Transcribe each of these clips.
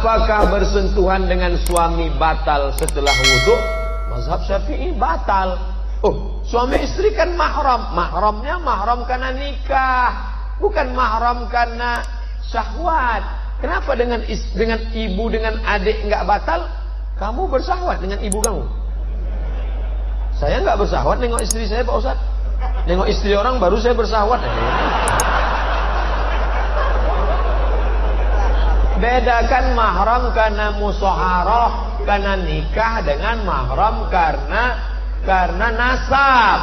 Apakah bersentuhan dengan suami batal setelah wudhu? Mazhab Syafi'i batal. Oh, suami istri kan mahram. Mahramnya mahram karena nikah, bukan mahram karena syahwat. Kenapa dengan ibu dengan adik nggak batal? Kamu bersahwat dengan ibu kamu. Saya nggak bersahwat nengok istri saya, Pak Ustadz. Nengok istri orang baru saya bersahwat. Bedakan mahram karena musyawarah, karena nikah, dengan mahram karena nasab.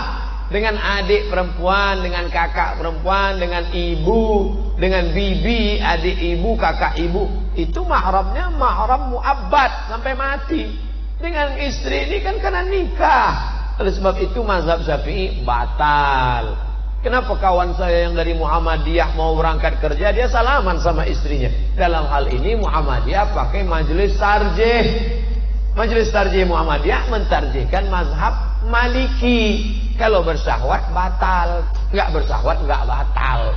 Dengan adik perempuan, dengan kakak perempuan, dengan ibu, dengan bibi, adik ibu, kakak ibu. Itu mahramnya mahram muabbad sampai mati. Dengan istri ini kan karena nikah. Oleh sebab itu mazhab Syafi'i batal. Kenapa kawan saya yang dari Muhammadiyah mau berangkat kerja, dia salaman sama istrinya? Dalam hal ini Muhammadiyah pakai majelis tarjih. Majelis tarjih Muhammadiyah mentarjihkan mazhab Maliki. Kalau bersahwat batal, nggak bersahwat nggak batal.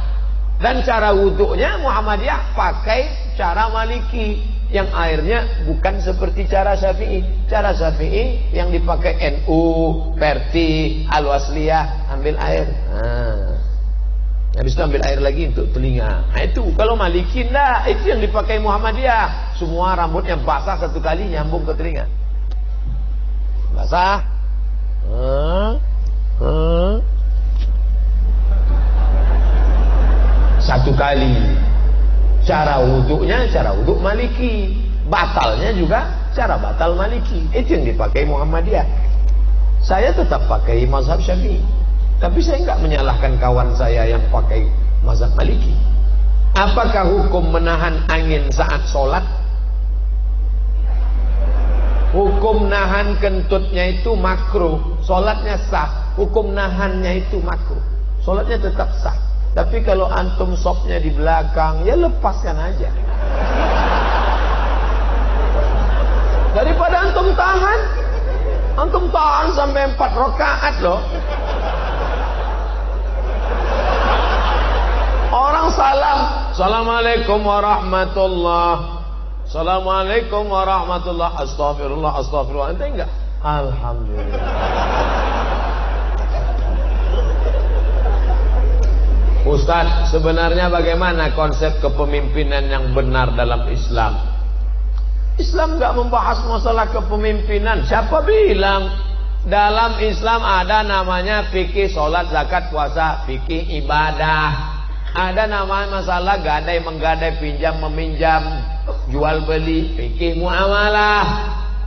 Dan cara wudhunya Muhammadiyah pakai cara Maliki, yang airnya bukan seperti cara Syafi'i. Cara Syafi'i yang dipakai NU, Perti, Al-Wasliyah, ambil air. Habis itu ambil air lagi untuk telinga. Nah itu, kalau Maliki enggak, itu yang dipakai Muhammadiyah. Semua rambutnya basah satu kali nyambung ke telinga. Basah. Satu kali. Cara wuduknya cara wuduk Maliki, batalnya juga cara batal Maliki. Itu yang dipakai Muhammadiyah. Saya tetap pakai mazhab Syafi'i, tapi saya nggak menyalahkan kawan saya yang pakai mazhab Maliki. Apakah hukum menahan angin saat sholat? Hukum nahan kentutnya itu makruh, sholatnya sah. Hukum nahannya itu makruh, sholatnya tetap sah. Tapi kalau antum sopnya di belakang, ya lepaskan aja. Daripada antum tahan sampai 4 rakaat loh. Orang salam, assalamualaikum warahmatullah. Assalamualaikum warahmatullah. Astagfirullah, astagfirullah. Ente enggak? Alhamdulillah. Ustaz, sebenarnya bagaimana konsep kepemimpinan yang benar dalam Islam? Islam enggak membahas masalah kepemimpinan. Siapa bilang? Dalam Islam ada namanya fikih sholat, zakat, puasa, fikih ibadah. Ada namanya masalah gadai, menggadai, pinjam, meminjam, jual beli, fikih muamalah.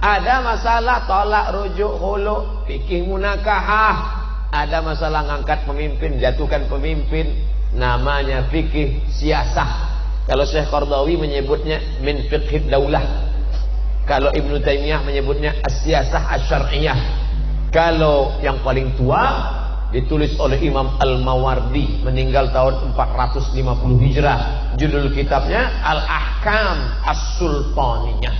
Ada masalah tolak, rujuk, hulu, fikih munakahah. Ada masalah ngangkat pemimpin, jatuhkan pemimpin, namanya fikih siasah. Kalau Syekh Qardawi menyebutnya min fiqhid daulah. Kalau Ibnu Taimiyah menyebutnya as-siyasah asy-syar'iyyah. Kalau yang paling tua ditulis oleh Imam Al-Mawardi, meninggal tahun 450 Hijrah. Judul kitabnya Al-Ahkam As-Sultaniyah.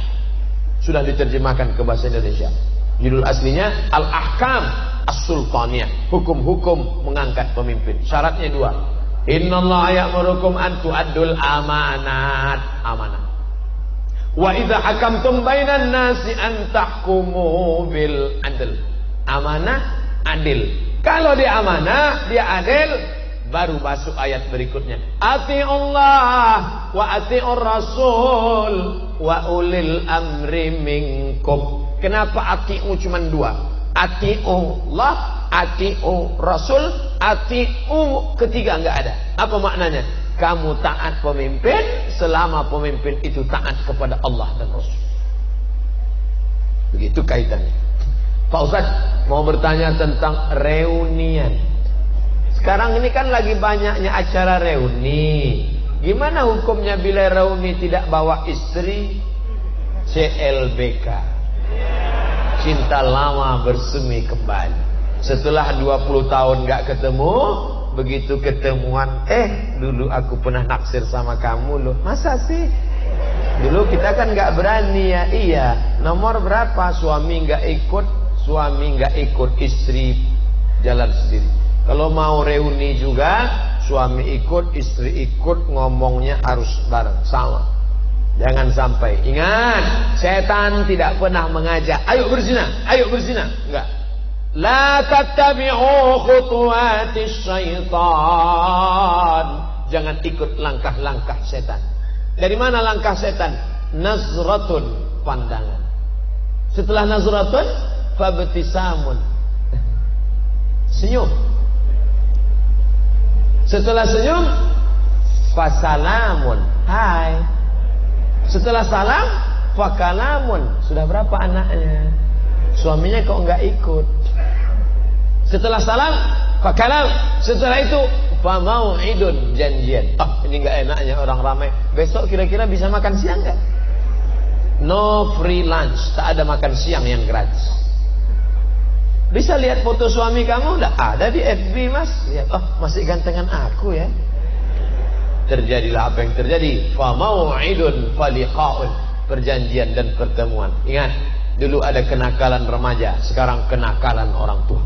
Sudah diterjemahkan ke bahasa Indonesia. Judul aslinya Al-Ahkam As-Sultaniyah, hukum-hukum mengangkat pemimpin. Syaratnya 2. Innallaha ya'murukum an tu'addul amanat. Amanah. Wa idza hakamtum bainan nasi an tahkumu bil adl. Amanah, adil. Kalau dia amanah, dia adil, baru masuk ayat berikutnya. Ati'ullah wa ati'ur rasul wa ulil amri minkum. Kenapa ati'u cuma 2? Ati'ullah, ati'u rasul, ati'u ketiga enggak ada. Apa maknanya? Kamu taat pemimpin selama pemimpin itu taat kepada Allah dan Rasul. Begitu kaitannya. Pak Ustaz mau bertanya tentang reunian. Sekarang ini kan lagi banyaknya acara reuni. Gimana hukumnya bila reuni tidak bawa istri? CLBK, cinta lama bersemi kembali. Setelah 20 tahun gak ketemu, begitu ketemuan, dulu aku pernah naksir sama kamu loh. Masa sih? Dulu kita kan gak berani ya. Iya. Nomor berapa? Suami gak ikut, istri jalan sendiri. Kalau mau reuni juga, suami ikut, istri ikut, ngomongnya harus bareng, sama. Jangan sampai. Ingat, setan tidak pernah mengajak, ayo berzina, ayo berzina. Enggak. La tattabi'u khutuwatis syaitan. Jangan ikut langkah-langkah setan. Dari mana langkah setan? Nazratun, pandangan. Setelah nazratun, fabtisamun, senyum. Setelah senyum, fasalamun, hai. Setelah salam, fakalamun. Sudah berapa anaknya? Suaminya kok enggak ikut? Setelah salam, fakalam. Setelah itu, famau'idun, janjian. Ini enggak enaknya orang ramai. Besok kira-kira bisa makan siang enggak? No free lunch, tak ada makan siang yang gratis. Bisa lihat foto suami kamu, udah ada di FB mas. Lihat, masih gantengan aku ya. Terjadilah apa yang terjadi. Famau'idun faliqa'un, perjanjian dan pertemuan. Ingat, dulu ada kenakalan remaja, sekarang kenakalan orang tua.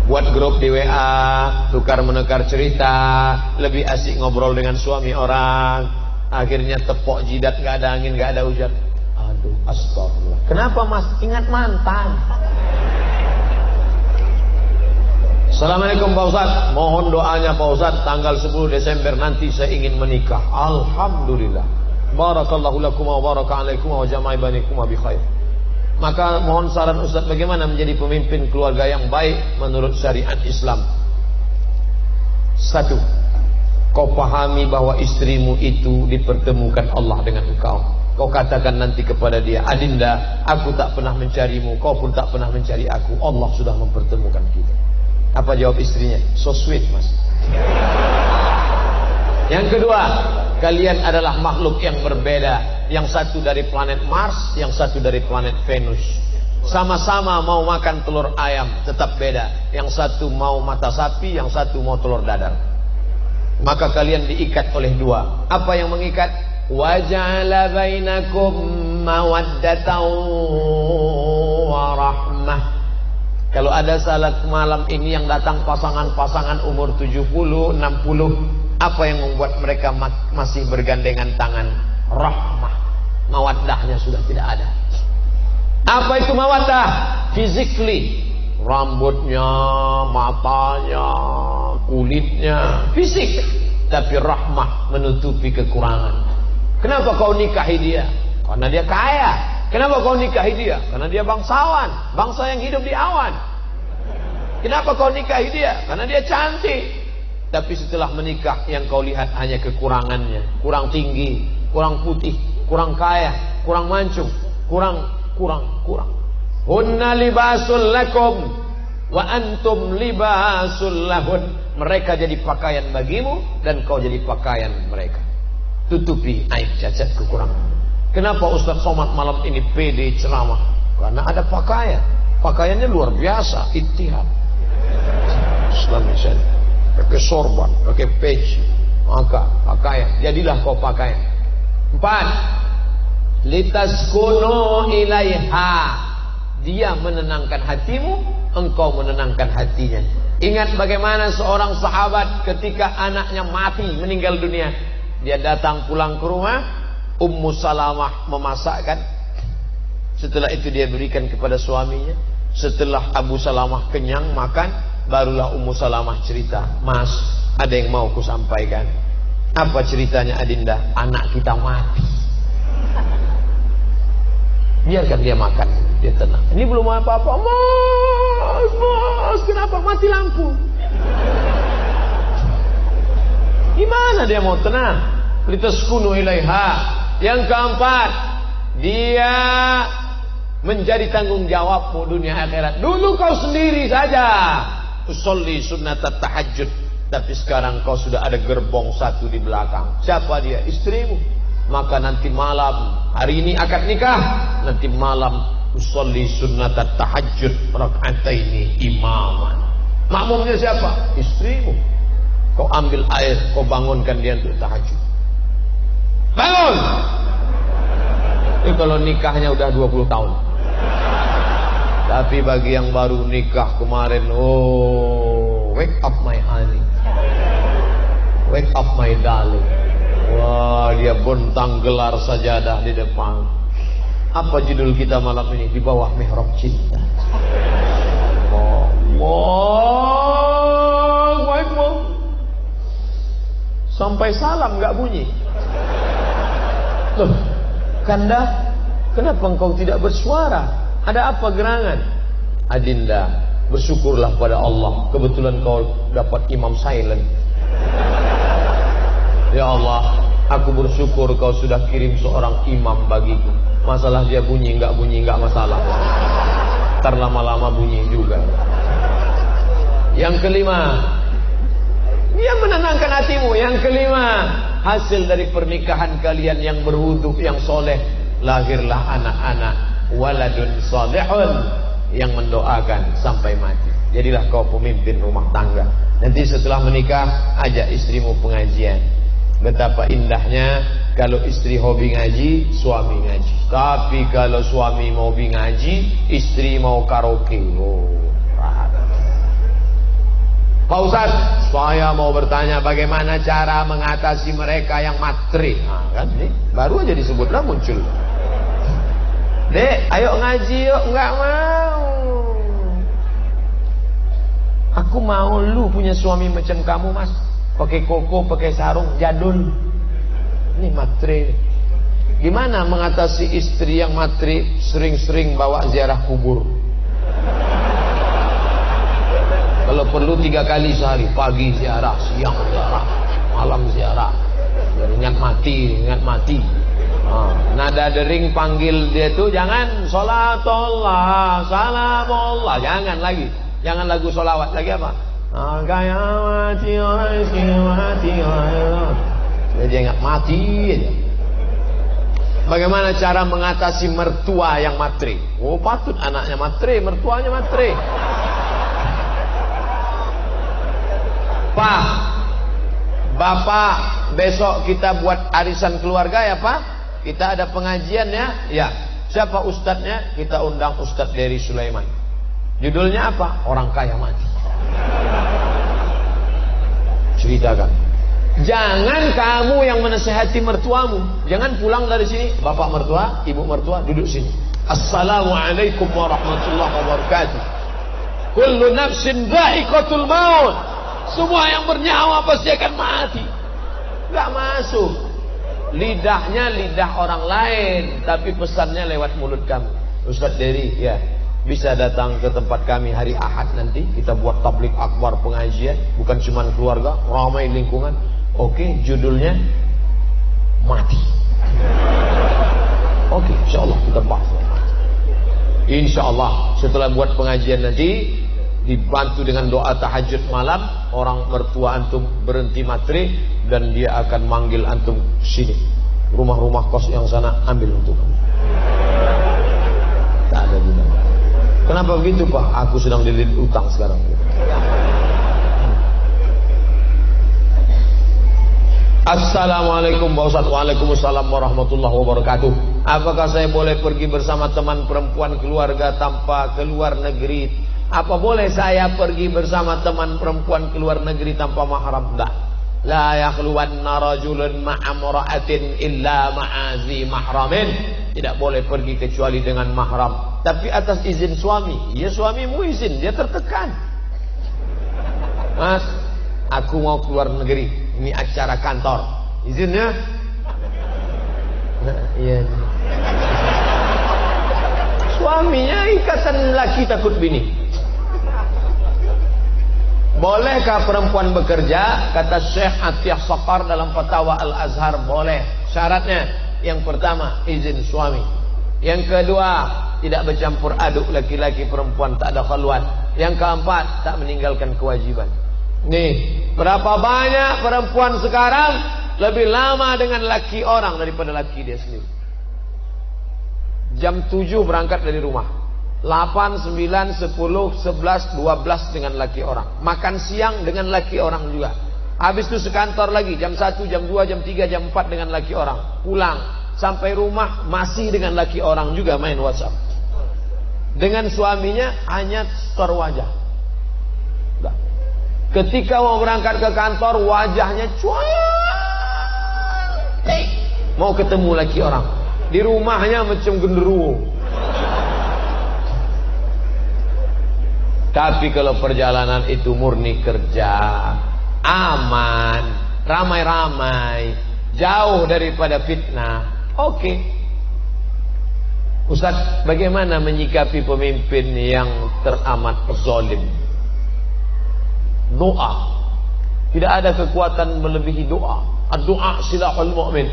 Buat grup di WA, tukar menukar cerita, lebih asik ngobrol dengan suami orang. Akhirnya tepok jidat, gak ada angin, gak ada hujan. Aduh, astagfirullah. Kenapa mas? Ingat mantan. Assalamualaikum Pak Ustaz, mohon doanya Pak Ustaz, tanggal 10 Desember nanti saya ingin menikah. Alhamdulillah. Barakallahu lakum wa baraka alaikum wa jama'i bainakum bi khair. Maka mohon saran Ustaz bagaimana menjadi pemimpin keluarga yang baik menurut syariat Islam. 1. Kau pahami bahwa istrimu itu dipertemukan Allah dengan engkau. Kau katakan nanti kepada dia, Adinda, aku tak pernah mencarimu, kau pun tak pernah mencari aku. Allah sudah mempertemukan kita. Apa jawab istrinya? So sweet mas. Yang kedua, kalian adalah makhluk yang berbeda. Yang satu dari planet Mars, yang satu dari planet Venus. Sama-sama mau makan telur ayam, tetap beda. Yang satu mau mata sapi, yang satu mau telur dadar. Maka kalian diikat oleh dua. Apa yang mengikat? Waja'ala bainakum mawaddatan wa rahmah. Kalau ada salat malam ini yang datang pasangan-pasangan umur 70, 60, apa yang membuat mereka masih bergandengan tangan? Rahmah. Mawaddahnya sudah tidak ada. Apa itu mawaddah? Physically, rambutnya, matanya, kulitnya, fisik. Tapi rahmah menutupi kekurangan. Kenapa kau nikahi dia? Karena dia kaya. Kenapa kau nikahi dia? Karena dia bangsawan, bangsa yang hidup di awan. Kenapa kau nikahi dia? Karena dia cantik. Tapi setelah menikah yang kau lihat hanya kekurangannya. Kurang tinggi, kurang putih, kurang kaya, kurang mancung, kurang. Hunna libasul lakum wa antum libasul lahun. Mereka jadi pakaian bagimu dan kau jadi pakaian mereka. Tutupi aib, cacat, kekurangan. Kenapa Ustaz Somad malam ini pede ceramah? Karena ada pakaian. Pakaiannya luar biasa, ittihad. Islam misalnya pakai sorban, pakai peci, maka pakaian. Jadilah kau pakaian. 4. Litaskunu ilaiha. Dia menenangkan hatimu, engkau menenangkan hatinya. Ingat bagaimana seorang sahabat ketika anaknya mati, meninggal dunia. Dia datang pulang ke rumah, Ummu Salamah memasakkan. Setelah itu dia berikan kepada suaminya. Setelah Abu Salamah kenyang makan, barulah Ummu Salamah cerita, Mas, ada yang mau ku sampaikan. Apa ceritanya Adinda? Anak kita mati. Biarkan dia makan, dia tenang. Ini belum apa-apa. Mas, kenapa mati lampu? Gimana dia mau tenang? Litaskunu ilaiha. Yang keempat, dia menjadi tanggung jawabmu dunia akhirat. Dulu kau sendiri saja usolli sunnatat tahajud, tapi sekarang kau sudah ada gerbong satu di belakang. Siapa dia? Istrimu. Maka nanti malam, hari ini akad nikah, nanti malam usolli sunnatat tahajud rak'ataini imaman. Makmumnya siapa? Istrimu. Kau ambil air, kau bangunkan dia untuk tahajud. Bangun. Ini kalau nikahnya udah 20 tahun. Tapi bagi yang baru nikah kemarin, wake up my honey, wake up my darling. dia bentang gelar sajadah di depan. Apa judul kita malam ini? Di bawah mihrab cinta. Allahu Akbar. Sampai salam nggak bunyi. Loh, Kanda, kenapa engkau tidak bersuara? Ada apa gerangan? Adinda, bersyukurlah pada Allah. Kebetulan kau dapat imam silent. Ya Allah, aku bersyukur kau sudah kirim seorang imam bagiku. Masalah dia bunyi nggak masalah. Ntar lama-lama bunyi juga. Yang kelima, dia menenangkan hatimu. Yang kelima, hasil dari pernikahan kalian yang berwudu, yang soleh, lahirlah anak-anak waladun salihun yang mendoakan sampai mati. Jadilah kau pemimpin rumah tangga. Nanti setelah menikah, ajak istrimu pengajian. Betapa indahnya kalau istri hobi ngaji, suami ngaji. Tapi kalau suami mau hobi ngaji, istri mau karaoke. Pak Ustadz, saya mau bertanya bagaimana cara mengatasi mereka yang matre. Nah, kan ini baru aja disebutlah muncul. Dek, ayo ngaji yuk. Enggak mau. Aku mau lu punya suami macam kamu, Mas. Pakai koko, pakai sarung, jadul. Ini matre. Gimana mengatasi istri yang matre, sering-sering bawa ziarah kubur? Kalau perlu 3 kali sehari, pagi ziarah, siang ziarah, malam ziarah. Biar ingat mati. Nada dering panggil dia tuh jangan sholatullah, salamullah, jangan lagi. Jangan lagu sholawat lagi apa? Dia ingat mati aja. Bagaimana cara mengatasi mertua yang matre? Oh, patut anaknya matre, mertuanya matre. Pak, Bapak, besok kita buat arisan keluarga ya Pak. Kita ada pengajian ya. Ya. Siapa ustadznya? Kita undang Ustadz Dery Sulaiman. Judulnya apa? Orang kaya mati. Ceritakan. Jangan kamu yang menasihati mertuamu. Jangan pulang dari sini, bapak mertua, ibu mertua duduk sini. Assalamualaikum warahmatullahi wabarakatuh. Kullu nafsin dha'iqatul maut. Semua yang bernyawa pasti akan mati. Gak masuk. Lidahnya lidah orang lain, tapi pesannya lewat mulut kamu. Ustadz Dery, ya, bisa datang ke tempat kami hari Ahad nanti. Kita buat tablik akbar pengajian, bukan cuma keluarga, ramai lingkungan. Oke, judulnya mati. Oke, insyaallah kita bahas. Insyaallah setelah buat pengajian nanti, dibantu dengan doa tahajud malam, orang mertua antum berhenti matre dan dia akan manggil antum sini. Rumah-rumah kos yang sana ambil untuk kamu. Tak ada gunanya. Kenapa begitu Pak? Aku sedang dililit utang sekarang. Assalamualaikum Pak Ustaz. Waalaikumsalam warahmatullahi wabarakatuh. Apakah saya boleh pergi bersama teman perempuan keluarga tanpa keluar negeri? Apa boleh saya pergi bersama teman perempuan keluar negeri tanpa mahram? Tidak. La yakhluwanna rajulun ma'amra'atin illa ma'azi mahramin. Tidak boleh pergi kecuali dengan mahram. Tapi atas izin suami. Ya suamimu izin, dia tertekan. Mas, aku mau keluar negeri. Ini acara kantor. Izinnya? Nah, iya. Suaminya ikatan laki takut bini. Bolehkah perempuan bekerja? Kata Syekh Atiyah Saqar dalam Fatwa Al-Azhar, boleh. Syaratnya, yang pertama, izin suami. Yang kedua, tidak bercampur aduk laki-laki perempuan, tak ada khalwat. Yang keempat, tak meninggalkan kewajiban. Nih, berapa banyak perempuan sekarang lebih lama dengan laki orang daripada laki dia sendiri. Jam 7 berangkat dari rumah, 8, 9, 10, 11, 12 dengan laki orang. Makan siang dengan laki orang juga. Habis itu sekantor lagi, jam 1, jam 2, jam 3, jam 4 dengan laki orang. Pulang, sampai rumah masih dengan laki orang juga main WhatsApp. Dengan suaminya hanya setor wajah. Ketika mau berangkat ke kantor, wajahnya cuek. Mau ketemu lagi orang. Di rumahnya macam genderuwo. Tapi kalau perjalanan itu murni kerja, aman, ramai-ramai, jauh daripada fitnah, oke. Ustaz, bagaimana menyikapi pemimpin yang teramat zalim? Doa. Tidak ada kekuatan melebihi doa. Doa silahul mu'min.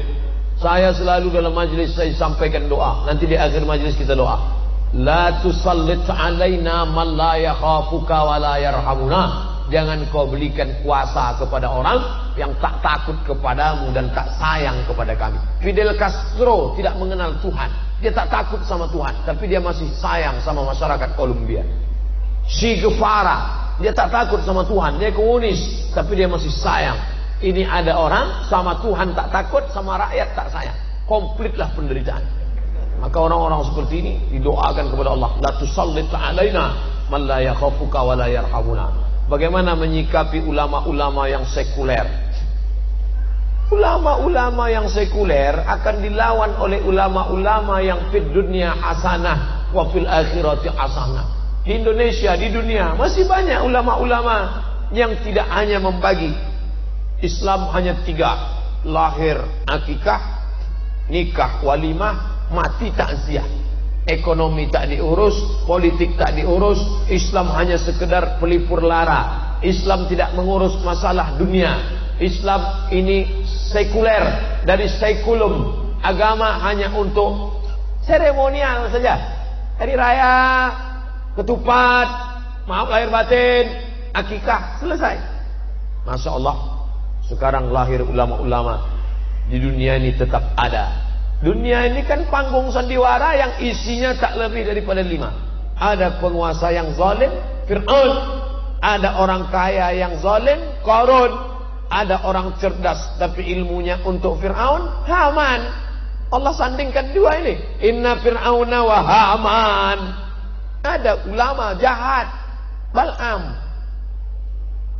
Saya selalu dalam majlis saya sampaikan doa. Nanti di akhir majlis kita doa. La tusallit alaina man la yakhafuka wa la yarhamuna. Jangan kau berikan kuasa kepada orang yang tak takut kepadamu dan tak sayang kepada kami. Fidel Castro tidak mengenal Tuhan. Dia tak takut sama Tuhan, tapi dia masih sayang sama masyarakat Kolombia. Che Guevara, dia tak takut sama Tuhan, dia komunis, tapi dia masih sayang. Ini ada orang sama Tuhan tak takut, sama rakyat tak sayang. Komplitlah penderitaan. Maka orang-orang seperti ini didoakan kepada Allah, la tusallit alaina man la yakhafuka wa la yarhamuna. Bagaimana menyikapi ulama-ulama yang sekuler? Ulama-ulama yang sekuler akan dilawan oleh ulama-ulama yang fid dunya hasanah wa fil akhirati hasanah. Di Indonesia, di dunia masih banyak ulama-ulama yang tidak hanya membagi Islam hanya 3: lahir, akikah, nikah, walimah, mati takziah. Ekonomi tak diurus, politik tak diurus, Islam hanya sekedar pelipur lara. Islam tidak mengurus masalah dunia. Islam ini sekuler, dari sekulum. Agama hanya untuk seremonial saja. Hari raya, ketupat, maaf lahir batin, akikah, selesai. Masya Allah, sekarang lahir ulama-ulama di dunia ini tetap ada. Dunia ini kan panggung sandiwara yang isinya tak lebih daripada 5. Ada penguasa yang zalim, Fir'aun. Ada orang kaya yang zalim, Qarun. Ada orang cerdas tapi ilmunya untuk Fir'aun, Haman. Allah sandingkan dua ini. Inna Fir'auna wa Haman. Ada ulama jahat, Bal'am.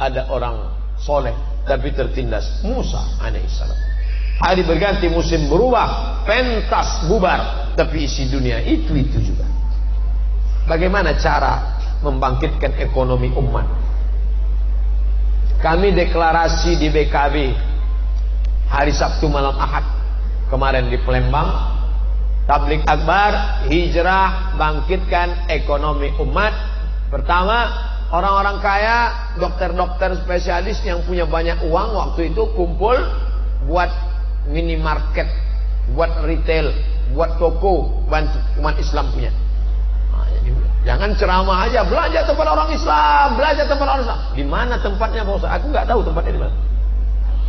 Ada orang soleh tapi tertindas, Musa alaihissalam. Hari berganti, musim berubah, pentas bubar, tapi isi dunia itu juga. Bagaimana cara membangkitkan ekonomi umat? Kami deklarasi di BKB hari Sabtu malam Ahad kemarin di Palembang, tablik akbar, hijrah, bangkitkan ekonomi umat. Pertama, orang-orang kaya, dokter-dokter spesialis yang punya banyak uang waktu itu kumpul buat minimarket, buat retail, buat toko, bantu umat Islam punya. Jangan ceramah aja, belanja tempat orang Islam, belanja tempat orang Islam. Di mana tempatnya, Pak Ustaz? Aku nggak tahu tempatnya di mana.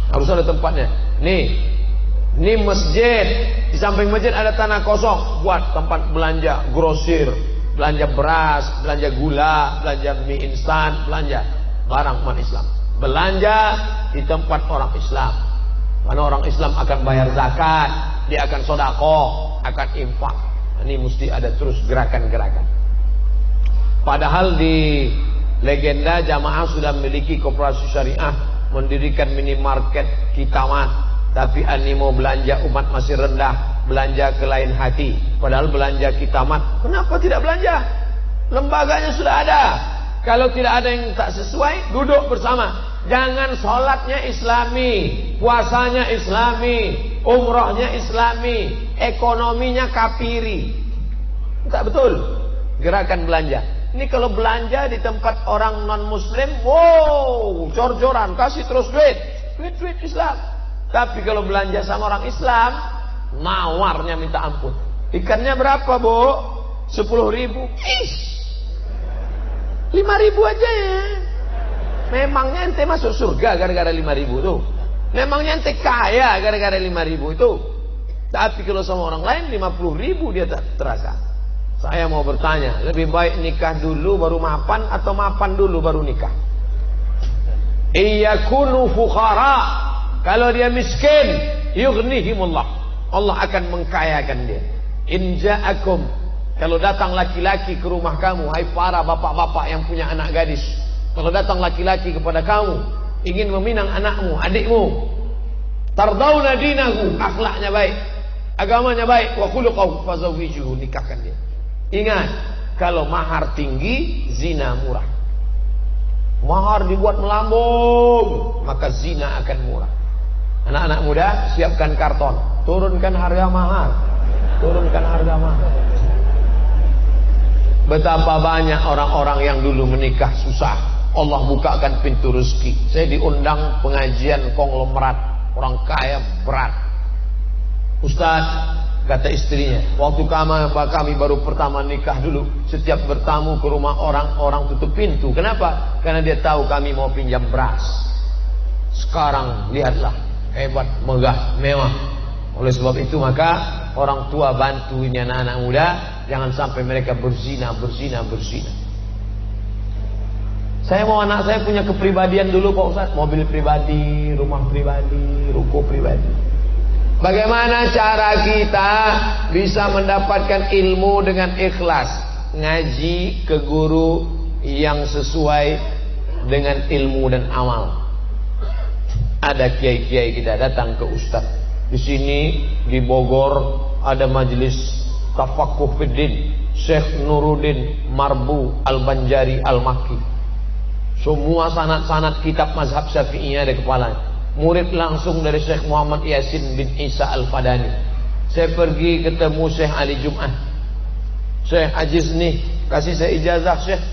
Harus ada tempatnya. Nih masjid, di samping masjid ada tanah kosong, buat tempat belanja grosir, belanja beras, belanja gula, belanja mie instan, belanja barang umat Islam. Belanja di tempat orang Islam. Karena orang Islam akan bayar zakat, dia akan sedekah, akan infak. Ini mesti ada terus gerakan-gerakan. Padahal di legenda jamaah sudah memiliki koperasi syariah, mendirikan minimarket kitamat, tapi animo belanja umat masih rendah, belanja ke lain hati. Padahal belanja kitamat, kenapa tidak belanja? Lembaganya sudah ada. Kalau tidak ada yang tak sesuai, duduk bersama. Jangan sholatnya Islami, puasanya Islami, umrohnya Islami, ekonominya kafiri. Tak betul. Gerakan belanja. Ini kalau belanja di tempat orang non muslim, wow, jor-joran, kasih terus duit Islam. Tapi kalau belanja sama orang Islam, nawarnya minta ampun. Ikannya berapa, Bu? 10.000. 5.000 aja ya. Memangnya ente masuk surga gara-gara 5.000 tuh. Memangnya ente kaya gara-gara 5.000 itu. Tapi kalau sama orang lain 50.000 dia tak terasa. Saya mau bertanya, lebih baik nikah dulu baru mapan atau mapan dulu baru nikah? Iyakunu fukhara. Kalau dia miskin, yughnihimullah. Allah akan mengkayakan dia. In ja'akum. Kalau datang laki-laki ke rumah kamu, hai para bapak-bapak yang punya anak gadis. Kalau datang laki-laki kepada kamu, ingin meminang anakmu, adikmu, Tardawna dinahu, akhlaknya baik, agamanya baik, wa khuluquhu fazawwijuhu, nikahkan dia. Ingat, kalau mahar tinggi, zina murah. Mahar dibuat melambung, maka zina akan murah. Anak-anak muda, siapkan karton, turunkan harga mahar, turunkan harga mahar. Betapa banyak orang-orang yang dulu menikah susah, Allah bukakan pintu rezeki. Saya diundang pengajian konglomerat, orang kaya berat. Ustaz, kata istrinya, waktu kami baru pertama nikah dulu, setiap bertamu ke rumah orang tutup pintu. Kenapa? Karena dia tahu kami mau pinjam beras. Sekarang lihatlah, hebat, megah, mewah. Oleh sebab itu maka orang tua bantunya anak-anak muda, jangan sampai mereka berzina. Saya mau anak saya punya kepribadian dulu Pak Ustaz, mobil pribadi, rumah pribadi, ruko pribadi. Bagaimana cara kita bisa mendapatkan ilmu dengan ikhlas? Ngaji ke guru yang sesuai dengan ilmu dan amal. Ada kiai-kiai kita datang ke ustaz. Di sini di Bogor ada majelis Tafaqquh Fiddin, Syekh Nuruddin Marbu Al-Banjari Al-Makki. Semua sanad-sanad kitab mazhab Syafi'iyah ada kepalanya. Murid langsung dari Syekh Muhammad Yasin bin Isa Al-Fadani. Saya pergi ketemu Syekh Ali Jum'ah. Syekh ajiz nih, kasih saya ijazah Syekh.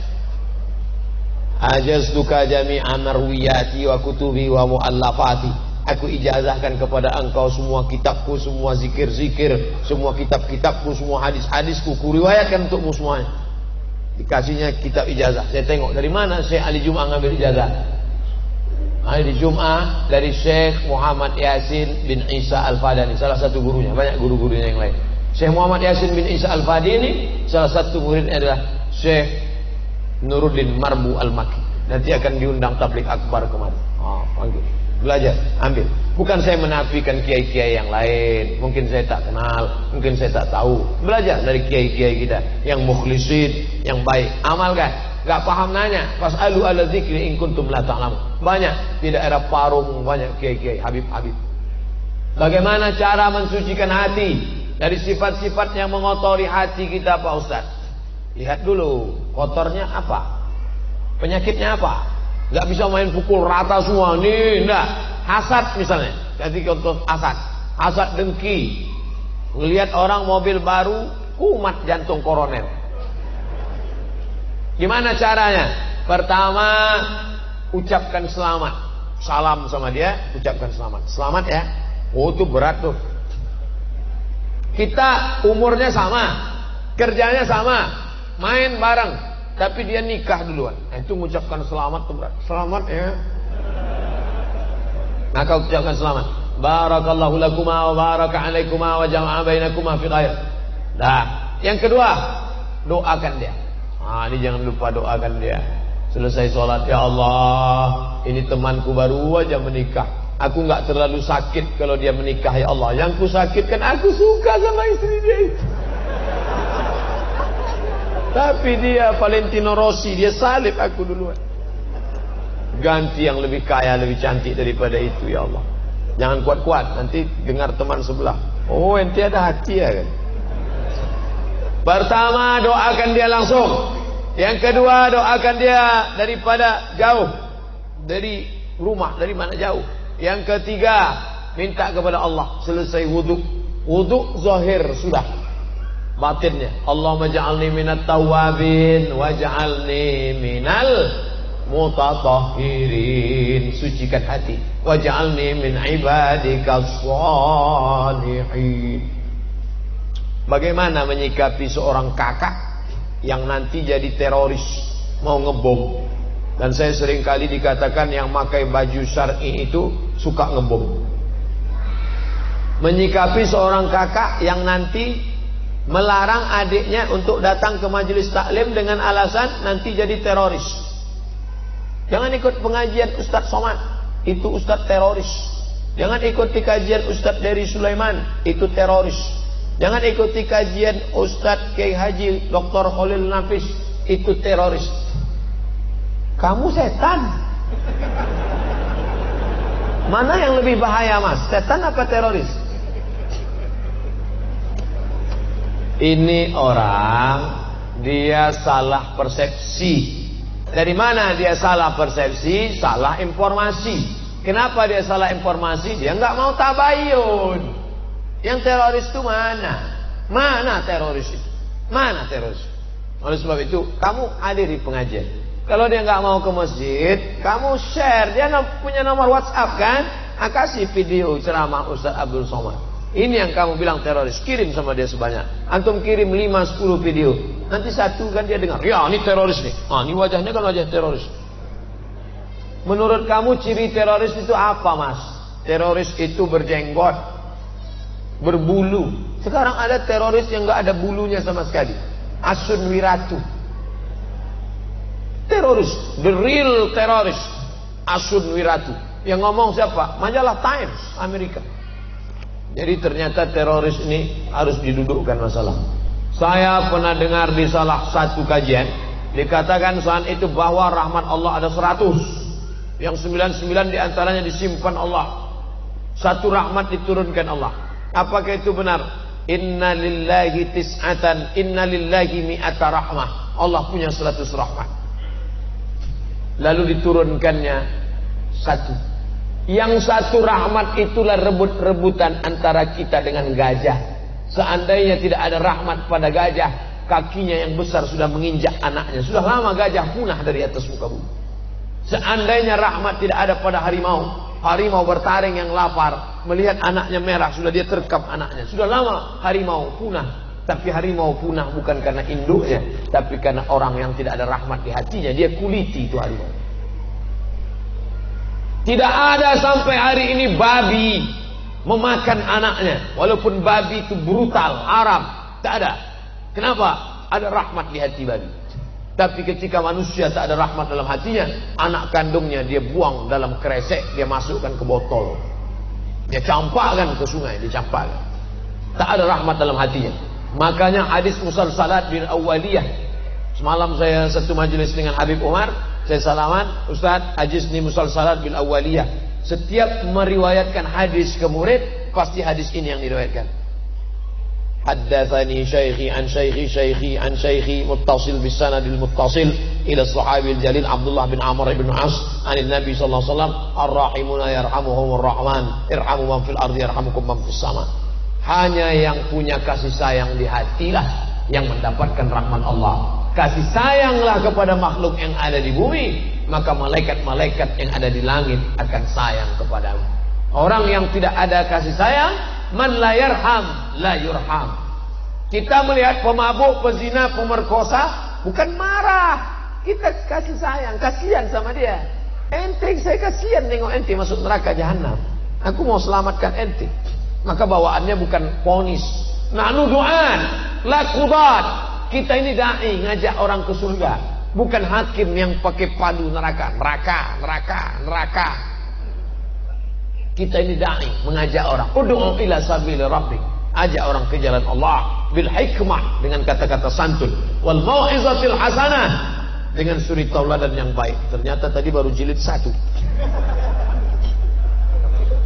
Ajaztuka jami'a marwiyati wa kutubi wa mu'allafati. Aku ijazahkan kepada engkau semua kitabku, semua zikir-zikir, semua kitab-kitabku, semua hadis-hadisku, kuriwayatkan untukmu semuanya. Dikasihnya kitab ijazah. Saya tengok dari mana Syekh Ali Jum'ah ngambil ijazah. Ali Jum'ah dari Syekh Muhammad Yasin bin Isa Al-Fadani, salah satu gurunya, banyak guru-gurunya yang lain. Syekh Muhammad Yasin bin Isa Al-Fadani, salah satu muridnya adalah Syekh Nuruddin Marbu Al-Makki. Nanti akan diundang tabligh akbar kemari. Panggil. Belajar, ambil. Bukan saya menafikan kiai-kiai yang lain. Mungkin saya tak kenal, mungkin saya tak tahu. Belajar dari kiai-kiai kita yang mukhlisin, yang baik. Amalkan. Gak paham nanya. Fas'alu ala dzikri in kuntum la ta'lamun. Banyak di daerah Parung, banyak kiai-kiai, habib-habib. Bagaimana cara mensucikan hati dari sifat-sifat yang mengotori hati kita Pak Ustaz? Lihat dulu, kotornya apa? Penyakitnya apa? Gak bisa main pukul rata semua. Nih, enggak. Hasad misalnya. Jadi contoh hasad. Hasad dengki. Ngelihat orang mobil baru, kumat jantung koroner. Gimana caranya? Pertama, ucapkan selamat. Salam sama dia, ucapkan selamat. Selamat ya. Oh, itu berat tuh. Kita umurnya sama, kerjanya sama, main bareng. Tapi dia nikah duluan. Nah, itu mengucapkan selamat tuh berat. Selamat ya. Maka ucapkan selamat. Barakallahu lakuma wa baraka alaikuma wa jama'a bainakuma fi khair. Nah, yang kedua, doakan dia. Ini jangan lupa doakan dia. Selesai sholat, ya Allah, ini temanku baru aja menikah. Aku nggak terlalu sakit kalau dia menikah ya Allah. Yang ku sakitkan, aku suka sama istri dia itu. Tapi dia Valentino Rossi, dia salib aku duluan. Ganti yang lebih kaya, lebih cantik daripada itu ya Allah. Jangan kuat-kuat, nanti dengar teman sebelah. Oh, ente ada hati ya kan. Pertama, doakan dia langsung. Yang kedua, doakan dia daripada jauh, dari rumah, dari mana jauh. Yang ketiga, minta kepada Allah. Selesai wudhu. Wudhu zahir sudah. Batinnya, Allahumma ja'alni minat tawabin waj'alni minal mutatahhirin. Sucikan hati. Waj'alni min ibadikas shalihin. Bagaimana menyikapi seorang kakak yang nanti jadi teroris, mau ngebom? Dan saya sering kali dikatakan yang pakai baju syar'i itu suka ngebom. Menyikapi seorang kakak yang nanti melarang adiknya untuk datang ke majelis taklim dengan alasan nanti jadi teroris. Jangan ikut pengajian Ustadz Somad, itu Ustadz teroris. Jangan ikuti kajian Ustadz Dery Sulaiman, itu teroris. Jangan ikuti kajian Ustadz Kiai Haji Dr. Khalil Nafis, itu teroris. Kamu setan. Mana yang lebih bahaya mas? Setan apa teroris? Ini orang, dia salah persepsi. Dari mana dia salah persepsi? Salah informasi. Kenapa dia salah informasi? Dia nggak mau tabayun. Yang teroris itu mana? Mana teroris itu? Mana teroris? Oleh sebab itu, kamu hadiri pengajian. Kalau dia nggak mau ke masjid, kamu share. Dia punya nomor WhatsApp kan? Kasih video ceramah Ustaz Abdul Somad. Ini yang kamu bilang teroris. Kirim sama dia sebanyak. Antum kirim 5-10 video. Nanti satu kan dia dengar. Ya ini teroris nih. Ini wajahnya kan wajah teroris. Menurut kamu ciri teroris itu apa mas? Teroris itu berjenggot, berbulu. Sekarang ada teroris yang nggak ada bulunya sama sekali. Asun Wiratu. Teroris, the real teroris, Asun Wiratu. Yang ngomong siapa? Majalah Times Amerika. Jadi ternyata teroris ini harus didudukkan masalah. Saya pernah dengar di salah satu kajian dikatakan saat itu bahwa rahmat Allah ada 100, yang 99 diantaranya disimpan Allah. Satu rahmat diturunkan Allah. Apakah itu benar? Inna lillahi tis'atan, inna lillahi mi'ata rahmah. Allah punya 100 rahmat. Lalu diturunkannya satu. Yang satu rahmat itulah rebut-rebutan antara kita dengan gajah. Seandainya tidak ada rahmat pada gajah, kakinya yang besar sudah menginjak anaknya. Sudah lama gajah punah dari atas muka bumi. Seandainya rahmat tidak ada pada harimau, harimau bertaring yang lapar, melihat anaknya merah, sudah dia terkam anaknya. Sudah lama harimau punah. Tapi harimau punah bukan karena induknya, tapi karena orang yang tidak ada rahmat di hatinya. Dia kuliti itu harimau. Tidak ada sampai hari ini babi memakan anaknya. Walaupun babi itu brutal, haram. Tak ada. Kenapa? Ada rahmat di hati babi. Tapi ketika manusia tak ada rahmat dalam hatinya, anak kandungnya dia buang dalam kresek, dia masukkan ke botol. Dia campakkan ke sungai, dia campakkan. Tak ada rahmat dalam hatinya. Makanya hadis musalsalat bil awwaliyah. Semalam saya satu majelis dengan Habib Umar, saya salaman, Ustaz, hadis ni musalsalat bil awwaliyah. Setiap meriwayatkan hadis ke murid, pasti hadis ini yang diriwayatkan. Haddatsani syaikhi an syaikhi syaikhi an syaikhi muttasil bis sanadil muttasil ila sahabil jalil Abdullah bin Amr bin As anin Nabi sallallahu alaihi wasallam ar-rahimuna yarhamuhumur rahman irhamu man fil ardi yarhamukum man fis sama. Hanya yang punya kasih sayang di hatilah yang mendapatkan rahmat Allah. Kasih sayanglah kepada makhluk yang ada di bumi, maka malaikat-malaikat yang ada di langit akan sayang kepadamu. Orang yang tidak ada kasih sayang, man la yarham la yurham. Kita melihat pemabuk, pezina, pemerkosa, bukan marah, kita kasih sayang, kasihan sama dia. Ente, saya kasihan tengok ente masuk neraka jahanam. Aku mau selamatkan ente. Maka bawaannya bukan ponis. Nahnu du'an, la qudat. Kita ini dai, ngajak orang ke surga. Bukan hakim yang pakai padu neraka. Neraka. Kita ini dai, mengajak orang. Ud'u ila sabili rabbik. Ajak orang ke jalan Allah. Bil hikmah, dengan kata-kata santun. Wal mau'izatil hasanah, dengan suri tauladan yang baik. Ternyata tadi baru jilid 1.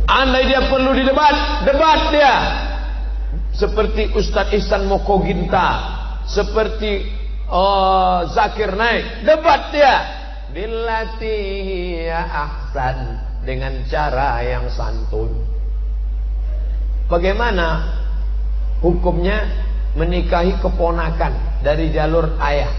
Andai dia perlu didebat, debat dia. Seperti Ustadz Ihsan Mokoginta, seperti Zakir Naik, debat dia. Billati ya ahsan, dengan cara yang santun. Bagaimana hukumnya menikahi keponakan dari jalur ayah?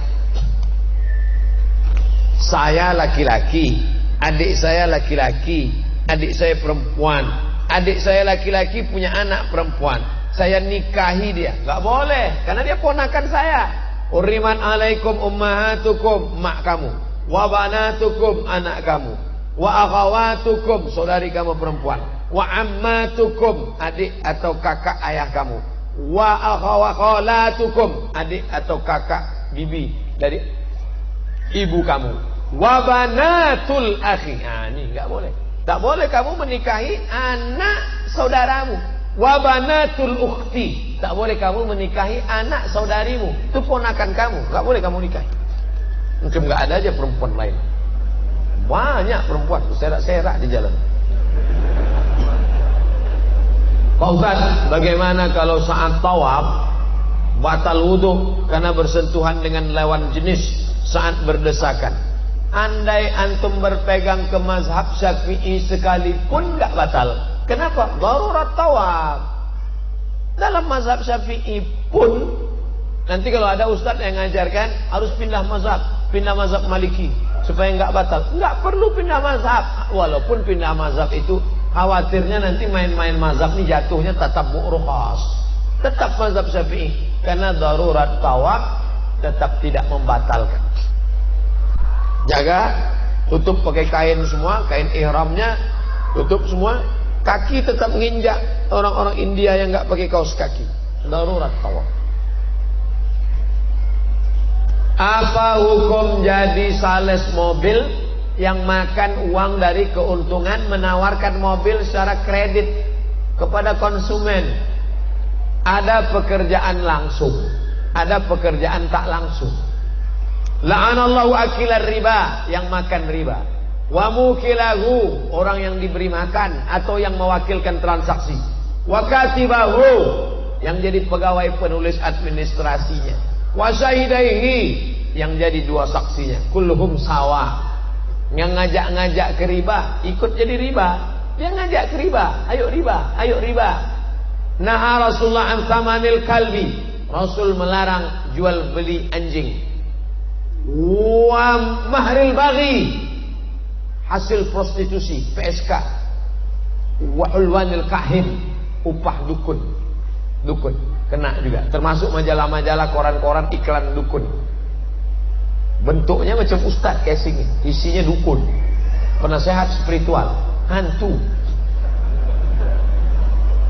Saya laki-laki, adik saya laki-laki, adik saya perempuan. Adik saya laki-laki punya anak perempuan. Saya nikahi dia. Gak boleh, karena dia ponakan saya. Uriman alaikum ummahatukum, mak kamu. Wa banatukum, anak kamu. Wa akhawatukum, saudari kamu perempuan. Wa ammatukum, adik atau kakak ayah kamu. Wa akhawakhalatukum, adik atau kakak bibi dari ibu kamu. Wa banatul akhi. Ini gak boleh. Tak boleh kamu menikahi anak saudaramu. Wabanatul ukhti. Tak boleh kamu menikahi anak saudarimu. Itu ponakan kamu. Tak boleh kamu nikahi. Mungkin gak ada aja perempuan lain. Banyak perempuan serak-serak di jalan. Pak Ustaz, bagaimana kalau saat tawaf batal wudhu karena bersentuhan dengan lawan jenis saat berdesakan? Andai antum berpegang ke mazhab Syafi'i sekalipun nggak batal. Kenapa? Darurat tawaf. Dalam mazhab Syafi'i pun nanti kalau ada ustadz yang ngajarkan harus pindah mazhab Maliki supaya nggak batal. Nggak perlu pindah mazhab. Walaupun pindah mazhab itu khawatirnya nanti main-main mazhab ini jatuhnya tatap mu'rukhas. Tetap mazhab Syafi'i karena darurat tawaf tetap tidak membatalkan. Jaga, tutup pakai kain semua, kain ihramnya tutup semua, kaki tetap nginjak. Orang-orang India yang nggak pakai kaos kaki, darurat tawaf. Apa hukum jadi sales mobil yang makan uang dari keuntungan menawarkan mobil secara kredit kepada konsumen? Ada pekerjaan langsung, ada pekerjaan tak langsung. La'anallahu akilar riba, yang makan riba. Wa mukilahu, orang yang diberi makan atau yang mewakilkan transaksi. Wa katibahu, yang jadi pegawai penulis administrasinya. Wa syahidaihi, yang jadi dua saksinya. Kulluhum sawa. Yang ngajak-ngajak ke riba ikut jadi riba. Dia ngajak ke riba, ayo riba, ayo riba. Naha Rasulullah an thamanil kalbi, Rasul melarang jual beli anjing. Wa mahril baghi, hasil prostitusi, PSK. Wa ulwanil kahin, upah dukun. Dukun kena juga, termasuk majalah-majalah, koran-koran iklan dukun. Bentuknya macam ustaz casing, isinya dukun, penasehat spiritual, hantu.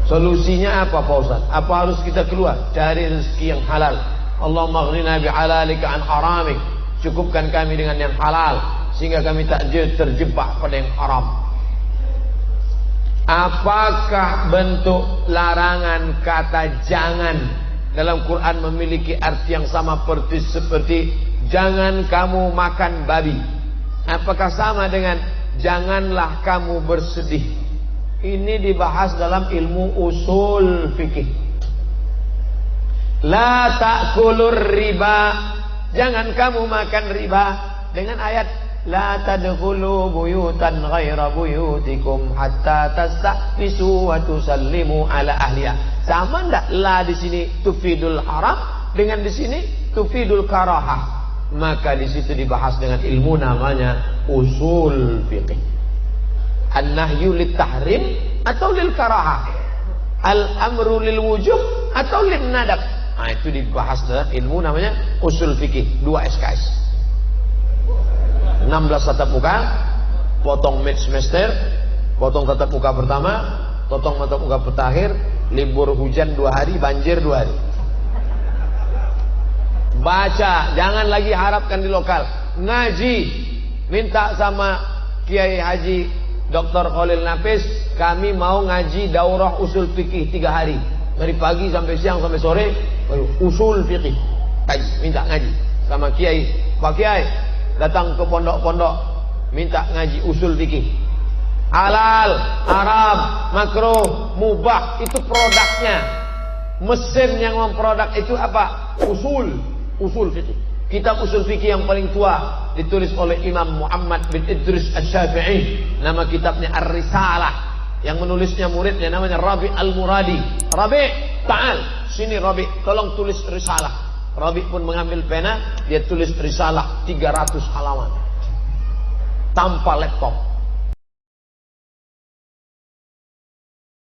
Solusinya apa Pak Ustaz? Apa harus kita keluar? Cari rezeki yang halal. Allahumma aghnina bihalalika an haramik. Cukupkan kami dengan yang halal sehingga kami tak terjebak pada yang haram. Apakah bentuk larangan kata jangan dalam Quran memiliki arti yang sama seperti jangan kamu makan babi? Apakah sama dengan janganlah kamu bersedih? Ini dibahas dalam ilmu usul fikih. La ta'kulur riba, jangan kamu makan riba, dengan ayat la tadkhulu buyutan ghaira buyutikum hatta tasta'nisu wa tusallimu ala ahliha. Sama enggak la di sini tufidul haram dengan di sini tufidul karahah? Maka di situ dibahas dengan ilmu namanya usul fikih. An-nahyu lit tahrim atau lil karahah, al-amru lil wujub atau lin nadab. Nah, itu dibahas dalam ilmu namanya usul fikih. 2 SKS, 16 tatap muka, potong mid semester, potong tatap muka pertama, potong tatap muka petakhir, libur hujan 2 hari, banjir 2 hari. Baca, jangan lagi harapkan di lokal. Ngaji, minta sama Kiai Haji Dr. Khalil Nafis, kami mau ngaji daurah usul fikih 3 hari, dari pagi sampai siang sampai sore, usul fikih. Minta ngaji sama Kiai, Pak Kiai datang ke pondok-pondok, minta ngaji usul fikih. Halal, haram, makruh, mubah, itu produknya. Mesin yang memproduk itu apa? Usul fikih. Kitab usul fikih yang paling tua ditulis oleh Imam Muhammad bin Idris Asy-Syafi'i. Nama kitabnya Ar-Risalah. Yang menulisnya muridnya namanya Rabi' Al-Muradi. Rabi', ta'al, sini Rabi', tolong tulis risalah. Rabi' pun mengambil pena, dia tulis risalah 300 halaman tanpa laptop.